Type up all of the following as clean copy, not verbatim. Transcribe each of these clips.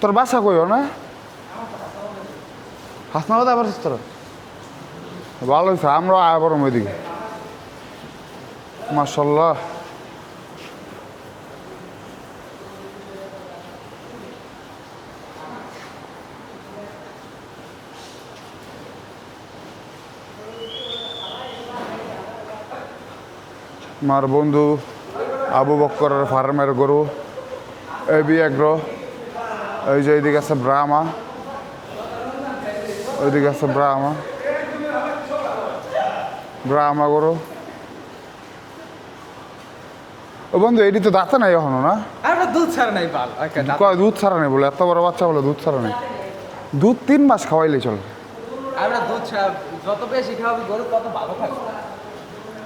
তোর বাসা কইও না হাসনাবাদ আবার তোর ভালো হয়েছে আমরা আবার ওইদিকে মাশাল্লাহ আমার বন্ধু আবু বক্করের ফার্মের গরু এবি এগ্রো এই যে এইদিকে আছে ব্রাহ্মা ওইদিকে আছে ব্রাহ্মা গরু ও বন্ধু এটি তো দাঁতে নাই এখনো না দুধ ছাড়া নাই পাল দুধ ছাড়া নেই বলে এত বড় বাচ্চা বলে দুধ ছাড়া নেই দুধ 3 মাস খাওয়াইলে চলে আমরা দুধ ছাড়া যত বেশি খাওয়াবি গরু তত ভালো থাকবে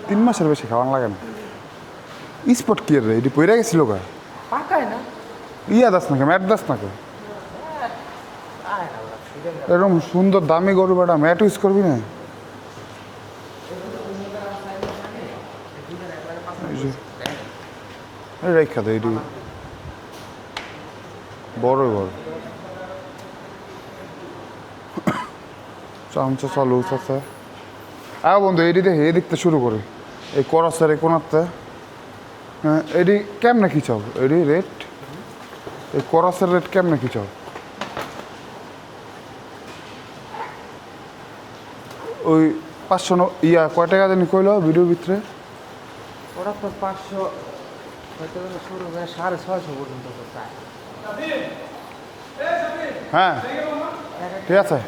3 মাসের বেশি খাওয়ান লাগে না স্পট কি রে এটি পইরা গেছিল গা পাকায় না ইয়া দাস নাকি ম্যাট দাস নাকি এরকম সুন্দর দামি গরু বেটা ম্যাট ইউজ করবি না রেখা দে এটি বড় বড় চামচা চালু আছে বন্ধু এটি দেখে দেখতে শুরু করে এই করসের এই কোনাতে হ্যাঁ এটি কেমনে কি চাও এটি রেট এই করসের রেট কেমনে কি চাও ওই 500 ইয়া কয় টাকা জানি কইল ভিডিওর ভিতরে ওরা তো 500 হয়তো শুরু করে 650 পর্যন্ত চায় হ্যাঁ ঠিক আছে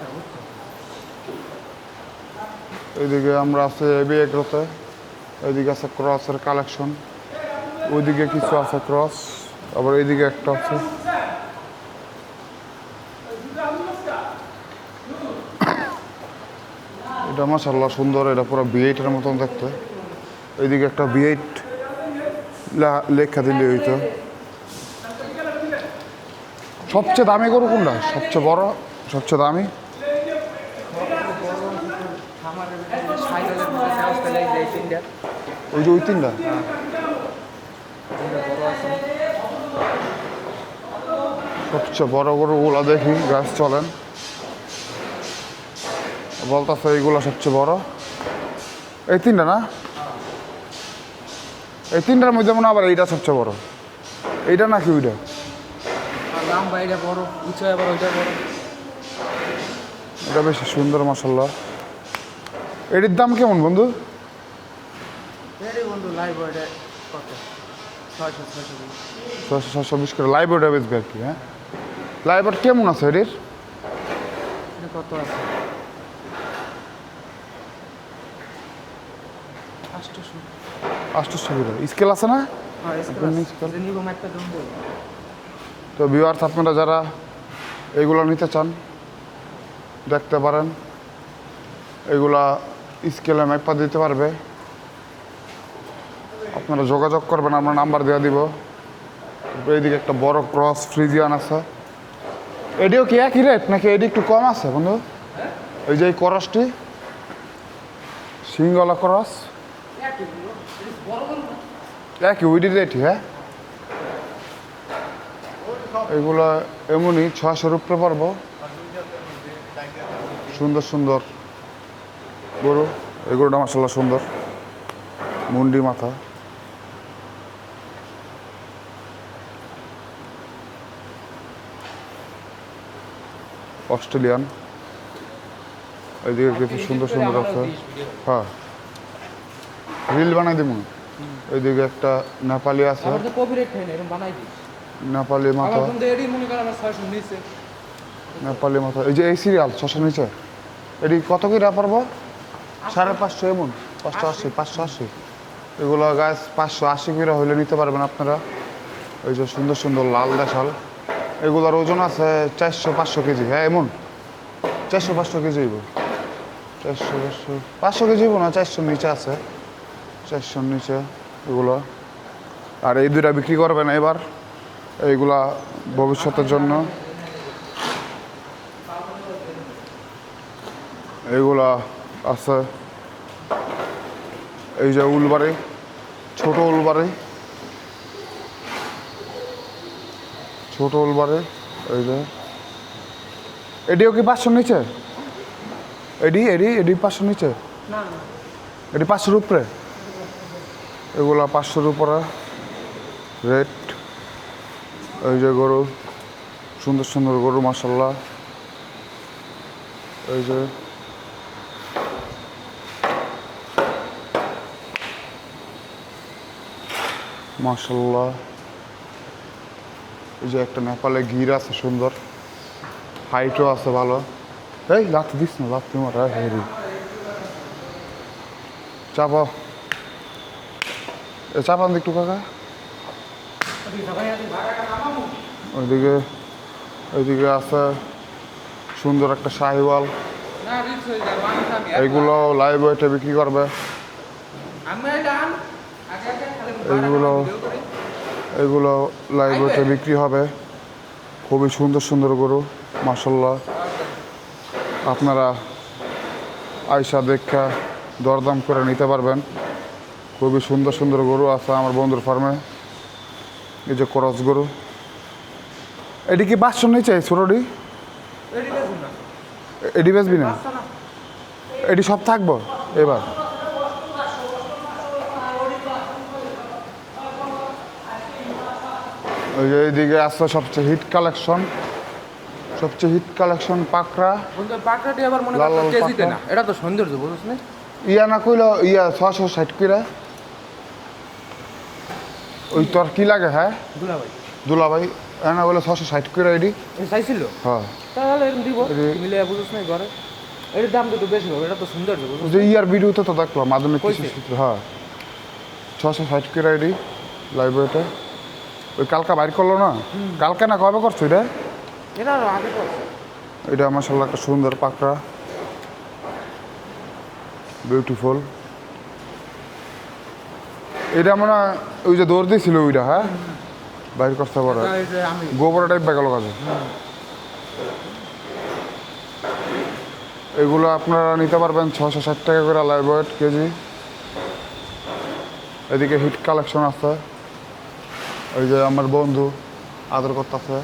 এইদিকে আমরা আছে এবি এগ্রোতে এইদিকে আছে ক্রসের কালেকশন ওইদিকে কিছু আছে ক্রস আবার এইদিকে একটা আছে এটা মাশাআল্লাহ সুন্দর এটা পুরো V8 এর মতন দেখতে এইদিকে একটা V8 লেখা দিলে হইতো সবচেয়ে দামি গরু কোনটা সবচেয়ে বড় সবচেয়ে দামি ওই যে ওই তিনটা সবচেয়ে বড় গরুগুলো দেখি গাছ চলেন বলতেছে এইগুলো সবচেয়ে বড় এই তিনটা না এই তিনটার মধ্যে মনে আবার এইটা সবচেয়ে বড় এইটা নাকি ওইটা লম্বা এটা বড় উঁচু আবার ওইটা বড় এটা বেশি সুন্দর মাশাআল্লাহ এটির দাম কেমন বন্ধু বন্ধু লাইভ ওইটা কত 620 করে লাইভ ওটা বেচবে আর কি হ্যাঁ লাইভ ওটা কেমন আছে এটির কত আছে 800 করে স্কেল আছে না তো ভিউয়ার্স আপনারা যারা এইগুলো নিতে চান দেখতে পারেন এইগুলা স্কেলে মাইপা দিতে পারবে আপনারা যোগাযোগ করবেন আমরা নাম্বার দেওয়া দিব এইদিকে একটা বড় ক্রস ফ্রিজিয়ান আছে এটিও কি একই রেট নাকি এটি একটু কম আছে বন্ধু এই যে এই ক্রসটি সিংগলা ক্রস একই উইডি রেটই হ্যাঁ এগুলো এমনই 600 উপরে পারবো সুন্দর সুন্দর গরু এই গরুটা মাশাআল্লাহ সুন্দর মুন্ডি মাথা অস্ট্রেলিয়ান এইদিকে কিছু সুন্দর সুন্দর আছে হ্যাঁ রিল বানাই দিব এইদিকে একটা নেপালি আছে নেপালি মাথা নেপালি মাথা এই যে এই সিরিয়াল 600 নিচে এটি কত করে পারবো 550 এমন 580 এগুলো গাছ 580 করে হইলে নিতে পারবেন আপনারা এই যে সুন্দর সুন্দর লাল দেশাল এগুলোর ওজন আছে 400-500 কেজি হ্যাঁ এমন 400-500 কেজি হইব 400-500 কেজি হইব না 400 নিচে আছে 400 নিচে এগুলো আর এই দুইটা বিক্রি করবেন এবার এইগুলা ভবিষ্যতের জন্য এইগুলা আছে এই যে উলবাড়ি ছোট উলবাড়ি এই যে এডিও কি 500 নিচে? এডি 500 নিচে? না না এটি 500 উপরে? এগুলা 500 উপরে রেট। এই যে গরু, সুন্দর সুন্দর গরু মাশাল্লাহ। এই যে মাশাল্লাহ, এই যে একটা নেপালে গির আছে সুন্দর, হাইটও আছে ভালো। এই লাথ দিস না, লাথ তোমার হেরি চাপা, এ চাপান একটু কাকা। ওইদিকে ওইদিকে আছে সুন্দর একটা শাহিওয়াল, এইগুলো লাইভ ওয়েটে বিক্রি করবে। এইগুলো এইগুলো লাইভ ওয়েটে বিক্রি হবে। খুবই সুন্দর সুন্দর গরু মাশাল্লাহ। আপনারা আয়সা দেখা দরদাম করে নিতে পারবেন। খুবই সুন্দর সুন্দর গরু আছে আমার বন্ধুর ফার্মে। এই যে ক্রস গরু, এটি কি 500 নিচে ছোটটি? এটি বেচবি না? এটি সব থাকবো এবার? ওই যে এইদিকে আসছে সবচেয়ে হিট কালেকশন, সবচেয়ে হিট কালেকশন পাকড়া। পাকড়াটি আবার মনে লাল লাল কর কেজিতে পাকড়া। না, এটা তো সৌন্দর্য বুঝছ না? ইয়া না কইল ইয়া 660 কইরা। ওই তোর কি লাগে? হ্যাঁ দুলাভাই দুলাভাই, না বলে 660 কইরা এডি। চাইছিল হ্যাঁ তাহলে এরকম দিব এটি- মিলে বুঝছ না ঘরে। এর দাম তো একটু বেশি হবে, এটা তো সৌন্দর্য বুঝছ। ওই যে ইয়ার ভিডিওতে তো দেখলাম আধুনিক কিছু কইছে? সূত্র। হ্যাঁ 660 কইরা এডি লাইব্রেরিতে। ওই কালকা বাইর করলো না? কালকে না কবে করছো এটা? এটা আরো আগে করছে। এটা মাশাআল্লাহ একটা সুন্দর পাকড়া, বিউটিফুল। এটা মানে ওই যে দৌড় দিয়েছিল ওইটা, হ্যাঁ বাইর করতে পারে এটা এই যে আমি গোবর টাইপ বেগালো কাজে। এগুলো আপনারা নিতে পারবেন 660 টাকা করে লাইভ ওয়েট কেজি। এদিকে হিট কালেকশন আছে, ওই যে আমার বন্ধু আদর করতেছে।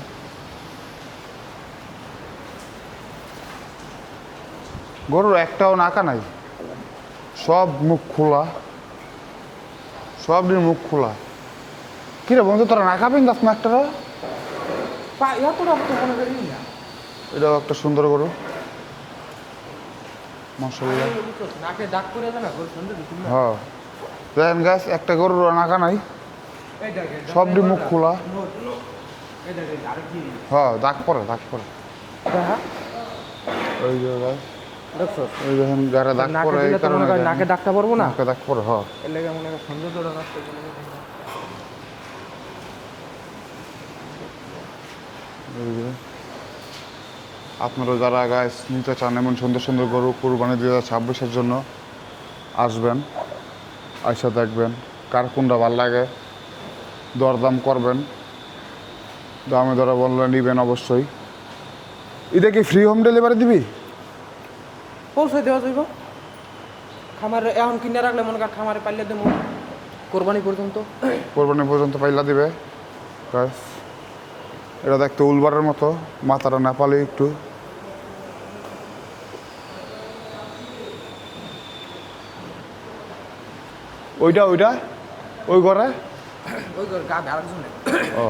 গরুর একটাও নাকা নাই, সব মুখ খোলা, সব মুখ খোলা। কিরে বন্ধু তোরা নাকা পিন্দাস না একটা? এতটা তো কোনো করি না। এটাও একটা সুন্দর গরু মাশাআল্লাহ। নাকে দাগ করে না সৌন্দর্য তুমি। হ্যাঁ দেখেন গাছ, একটা গরুর নাকা নাই, এই দেখে সবটি মুখ খোলা। এই দেখে আরেকটি হ্যাঁ দাগ পরে দাগ পরে। দেখা ওই যে গাছ, দেখছো ওই দেখেন গাড়ে দাগ নাকে পরে, এই দিলে তো কারণে মনে করেন দেখেন। নাকে ডাকতে পারবো না, নাকে দাগ পরে। হ্যাঁ এর লেগে মনে করেন সৌন্দর্যটা নষ্ট করে এই যে আপনারা যারা গাছ নিতে চান এমন সুন্দর সুন্দর গরু কুরবানি 2026-এর জন্য আসবেন, আইসা দেখবেন কার কোনটা ভালো লাগে, দরদাম করবেন, দামে ধরা বললে নিবেন অবশ্যই। এটা কি ফ্রি হোম ডেলিভারি দিবি? পৌঁছে দেওয়া যাইব। খামারে এখন কিনে রাখলে মনে কর খামারে পাইলে দেবো কোরবানি পর্যন্ত। কোরবানি পর্যন্ত পাইলা দিবে গাছ। এটা দেখতে উলবারের মতো, মাথাটা নেপালি একটু। ওইটা ওইটা ওই ঘরে ওই গা আরেকজনে ও